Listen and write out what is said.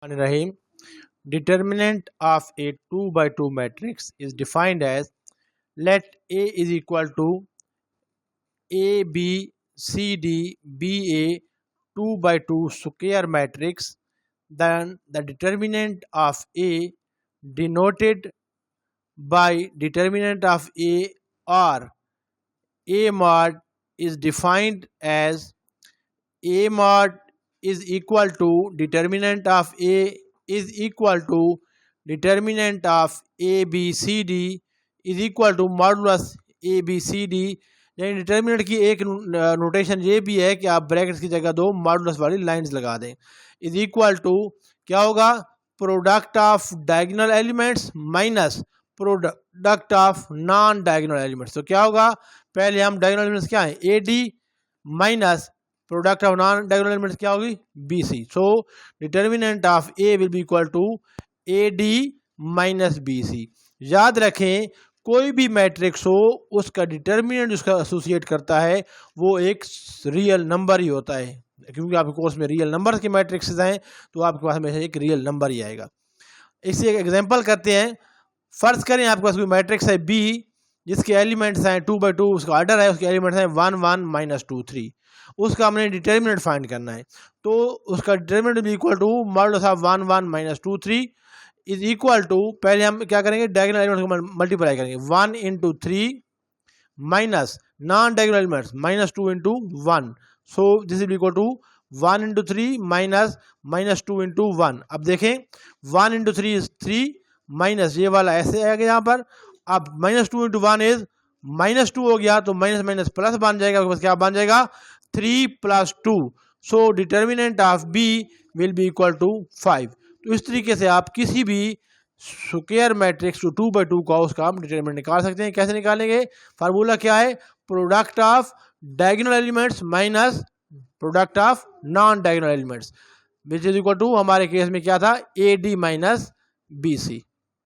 Rahim. Determinant of a 2 by 2 matrix is defined as, let A is equal to A B C D be a 2 by 2 square matrix, then the determinant of A denoted by determinant of A or A mod is defined as A mod is equal to determinant of A is equal to determinant of A B C D is equal to modulus A B C D। यानी determinant की एक notation ये भी है कि आप brackets की जगह दो मॉडुलस वाली लाइंस लगा दें। इज इक्वल टू क्या होगा, product of diagonal elements minus product of non diagonal elements. तो क्या होगा, पहले हम डायगोनल एलिमेंट्स क्या है A D minus product of non diagonal elements क्या होगी B C. So determinant of A will be equal to A D minus B C. याद रखें कोई भी मैट्रिक्स हो उसका डिटर्मिनेंट उसका एसोसिएट करता है वो एक रियल नंबर ही होता है, क्योंकि आपके कोर्स में रियल नंबर्स के मैट्रिक्स हैं तो आपके पास में एक रियल नंबर ही आएगा। इसी एक एग्जांपल करते हैं। फर्ज करें आपके पास कोई मैट्रिक्स है बी जिसके एलिमेंट्स हैं 2 by 2, उसका ऑर्डर है, उसके एलिमेंट्स हैं 1 1 माइनस 2 3। उसका हमने डिटर्मिनेंट फाइंड करना है, तो उसका डिटर्मिनेंट भी equal to modulus of 1 1 minus 2 3 is equal to, पहले हम क्या करेंगे डायगोनल एलिमेंट्स को मल्टीप्लाई करेंगे 1 into 3 minus non diagonal elements minus 2 into 1। So this is equal to 1 into 3 minus 2 into 1। अब देखें 1 into 3 इज 3 माइनस ये वाला ऐसे आएगा यहाँ पर। अब माइनस 2 into 1 इज माइनस 2 हो गया, तो माइनस माइनस प्लस बन जाएगा, उसके बाद क्या बन जाएगा 3 plus 2। So determinant of B will be equal to 5। तो इस तरीके से आप किसी भी स्क्वायर मैट्रिक्स 2 by 2 का उसका हम डिटर्मिनेंट निकाल सकते हैं। कैसे निकालेंगे, फार्मूला क्या है, product of diagonal elements minus product of non diagonal elements which is equal to हमारे केस में क्या था A D minus B C.